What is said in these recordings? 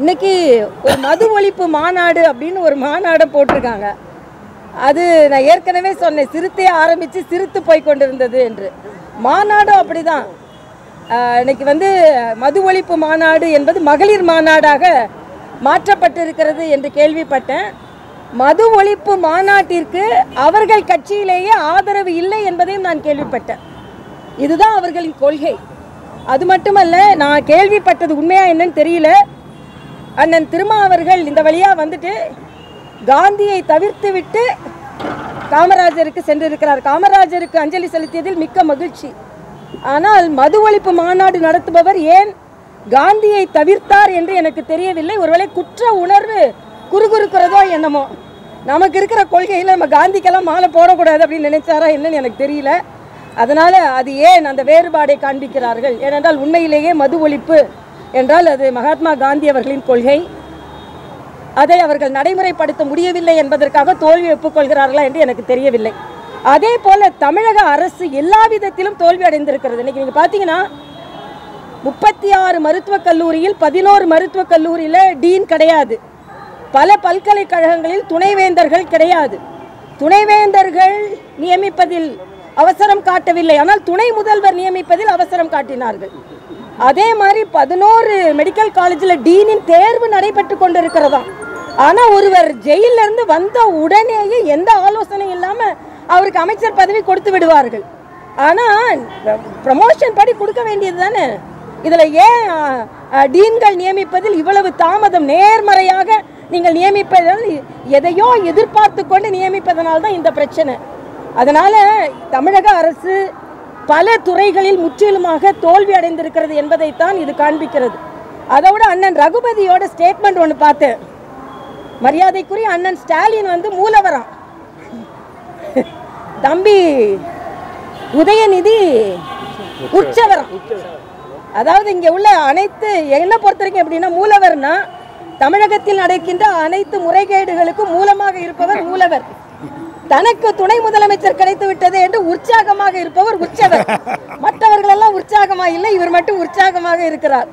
இன்னைக்கு ஒரு மது ஒழிப்பு மாநாடு அப்படின்னு ஒரு மாநாடு போட்டிருக்காங்க. அது நான் ஏற்கனவே சொன்னேன், சிறுத்தையை ஆரம்பித்து சிறுத்து போய் கொண்டிருந்தது என்று. மாநாடும் அப்படிதான். இன்னைக்கு மது ஒழிப்பு மாநாடு என்பது மகளிர் மாநாடாக மாற்றப்பட்டிருக்கிறது என்று கேள்விப்பட்டேன். மது ஒழிப்பு மாநாட்டிற்கு அவர்கள் கட்சியிலேயே ஆதரவு இல்லை என்பதையும் நான் கேள்விப்பட்டேன். இதுதான் அவர்களின் கொள்கை. அது மட்டுமல்ல, நான் கேள்விப்பட்டது உண்மையா என்னன்னு தெரியல, அண்ணன் திருமா அவர்கள் இந்த வழியாக வந்துட்டு காந்தியை தவிர்த்து விட்டு காமராஜருக்கு சென்றிருக்கிறார். காமராஜருக்கு அஞ்சலி செலுத்தியதில் மிக்க மகிழ்ச்சி. ஆனால் மது ஒழிப்பு மாநாடு நடத்துபவர் ஏன் காந்தியை தவிர்த்தார் என்று எனக்கு தெரியவில்லை. ஒருவேளை குற்ற உணர்வு குறுகுறுக்கிறதோ என்னமோ. நமக்கு இருக்கிற கொள்கையில் நம்ம காந்திக்கெல்லாம் மாலை போடக்கூடாது அப்படின்னு நினைச்சாரா என்னன்னு எனக்கு தெரியல. அதனால் அது ஏன் அந்த வேறுபாடை காண்பிக்கிறார்கள்? ஏனென்றால் உண்மையிலேயே மது ஒழிப்பு என்றால் அது மகாத்மா காந்தி அவர்களின் கொள்கை. அதை அவர்கள் நடைமுறைப்படுத்த முடியவில்லை என்பதற்காக தோல்வி ஒப்புக்கொள்கிறார்களா என்று எனக்கு தெரியவில்லை. அதே போல தமிழக அரசு எல்லா விதத்திலும் தோல்வி அடைந்திருக்கிறது. இன்னைக்கு நீங்கள் பார்த்தீங்கன்னா 36 மருத்துவக் கல்லூரியில் 11 மருத்துவக் கல்லூரியில் டீன் கிடையாது. பல பல்கலைக்கழகங்களில் துணைவேந்தர்கள் கிடையாது. துணைவேந்தர்கள் நியமிப்பதில் அவசரம் காட்டவில்லை, ஆனால் துணை முதல்வர் நியமிப்பதில் அவசரம் காட்டினார்கள். அதே மாதிரி 11 மெடிக்கல் காலேஜில் டீனின் தேர்வு நடைபெற்று கொண்டிருக்கிறதா. ஆனால் ஒருவர் ஜெயிலிருந்து வந்த உடனேயே எந்த ஆலோசனையும் இல்லாமல் அவருக்கு அமைச்சர் பதவி கொடுத்து விடுவார்கள். ஆனால் ப்ரமோஷன் படி கொடுக்க வேண்டியது தானே. இதில் ஏன் டீன்கள் நியமிப்பதில் இவ்வளவு தாமதம்? நேர்மறையாக நீங்கள் நியமிப்பதால் எதையோ எதிர்பார்த்து கொண்டு நியமிப்பதனால் தான் இந்த பிரச்சனை. அதனால் தமிழக அரசு பல துறைகளில் முற்றிலுமாக தோல்வி அடைந்திருக்கிறது என்பதைத்தான் இது காண்பிக்கிறது. அதோட அண்ணன் ரகுபதியோட ஸ்டேட்மெண்ட் ஒன்று பார்த்தேன். மரியாதைக்குரிய அண்ணன் ஸ்டாலின் மூலவரான், தம்பி உதயநிதி உற்சவரம். அதாவது இங்கே உள்ள அனைத்து, என்ன பொறுத்த வரைக்கும் எப்படின்னா, மூலவர்னா தமிழகத்தில் நடக்கின்ற அனைத்து முறைகேடுகளுக்கும் மூலமாக இருப்பவர் மூலவர். தனக்கு துணை முதலமைச்சர் கிடைத்து விட்டது என்று உற்சாகமாக இருப்பவர் உற்சவர். மற்றவர்கள் எல்லாம் உற்சாகமா இல்லை, இவர் மட்டும் உற்சாகமாக இருக்கிறார்.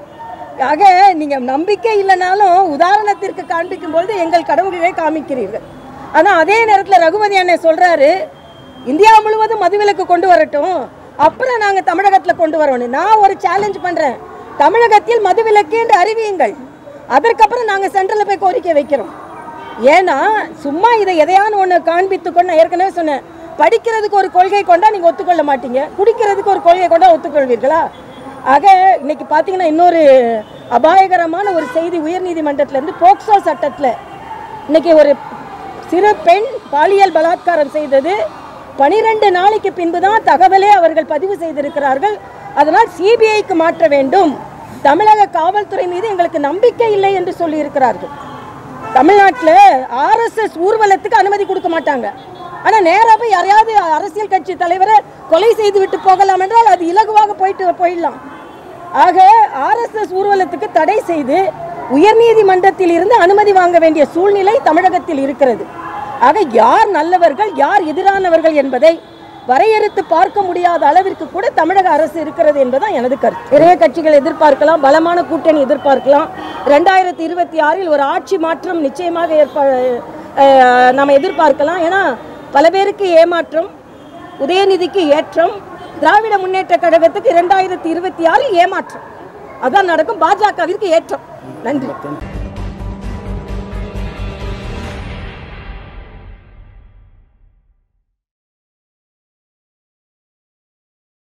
ஆக நீங்க நம்பிக்கை இல்லைனாலும் உதாரணத்திற்கு காண்பிக்கும் பொழுது எங்கள் கடவுள்களை காமிக்கிறீர்கள். ஆனா அதே நேரத்தில் ரகுபதி அண்ணன் சொல்றாரு, இந்தியா முழுவதும் மதுவிலக்கு கொண்டு வரட்டும், அப்புறம் நாங்க தமிழகத்தில் கொண்டு வரணும். நான் ஒரு சேலஞ்ச் பண்றேன், தமிழகத்தில் மதுவிலக்கு என்று அறிவியுங்கள், அதற்கப்புறம் நாங்க சென்ட்ரல்ல போய் கோரிக்கை வைக்கிறோம். ஏன்னா சும்மா இதை எதையான ஒன்று காண்பித்துக்கொண்டு, ஏற்கனவே சொன்னேன், படிக்கிறதுக்கு ஒரு கொள்கை கொண்டா நீங்கள் ஒத்துக்கொள்ள மாட்டீங்க, குடிக்கிறதுக்கு ஒரு கொள்கை கொண்டா ஒத்துக்கொள்வீர்களா? ஆக இன்னைக்கு பார்த்தீங்கன்னா இன்னொரு அபாயகரமான ஒரு செய்தி, உயர்நீதிமன்றத்திலேருந்து போக்சோ சட்டத்தில் இன்னைக்கு ஒரு சிறு பெண் பாலியல் பலாத்காரம் செய்தது 12 நாளைக்கு பின்பு தான் தகவலே அவர்கள் பதிவு செய்திருக்கிறார்கள். அதனால் சிபிஐக்கு மாற்ற வேண்டும், தமிழக காவல்துறை மீது எங்களுக்கு நம்பிக்கை இல்லை என்று சொல்லியிருக்கிறார்கள். தமிழ்நாட்டில் ஆர்எஸ்எஸ் ஊர்வலத்துக்கு அனுமதி கொடுக்க மாட்டாங்க. ஆனால் நேராக போய் யாரையாவது அரசியல் கட்சி தலைவரை கொலை செய்து விட்டு போகலாம் என்றால் அது இலகுவாக போயிடலாம். ஆக ஆர்எஸ்எஸ் ஊர்வலத்துக்கு தடை செய்து உயர்நீதிமன்றத்தில் இருந்து அனுமதி வாங்க வேண்டிய சூழ்நிலை தமிழகத்தில் இருக்கிறது. ஆக யார் நல்லவர்கள் யார் எதிரானவர்கள் என்பதை வரையறுத்து பார்க்க முடியாத அளவிற்கு கூட தமிழக அரசு இருக்கிறது என்பதுதான் எனது கருத்து. நிறைய கட்சிகள் எதிர்பார்க்கலாம், பலமான கூட்டணி எதிர்பார்க்கலாம். 2026 ஒரு ஆட்சி மாற்றம் நிச்சயமாக நாம் எதிர்பார்க்கலாம். ஏன்னா பல பேருக்கு ஏமாற்றம், உதயநிதிக்கு ஏற்றம், திராவிட முன்னேற்ற கழகத்துக்கு 2026 ஏமாற்றம். அதான் நடக்கும். பாஜகவிற்கு ஏற்றம். நன்றி.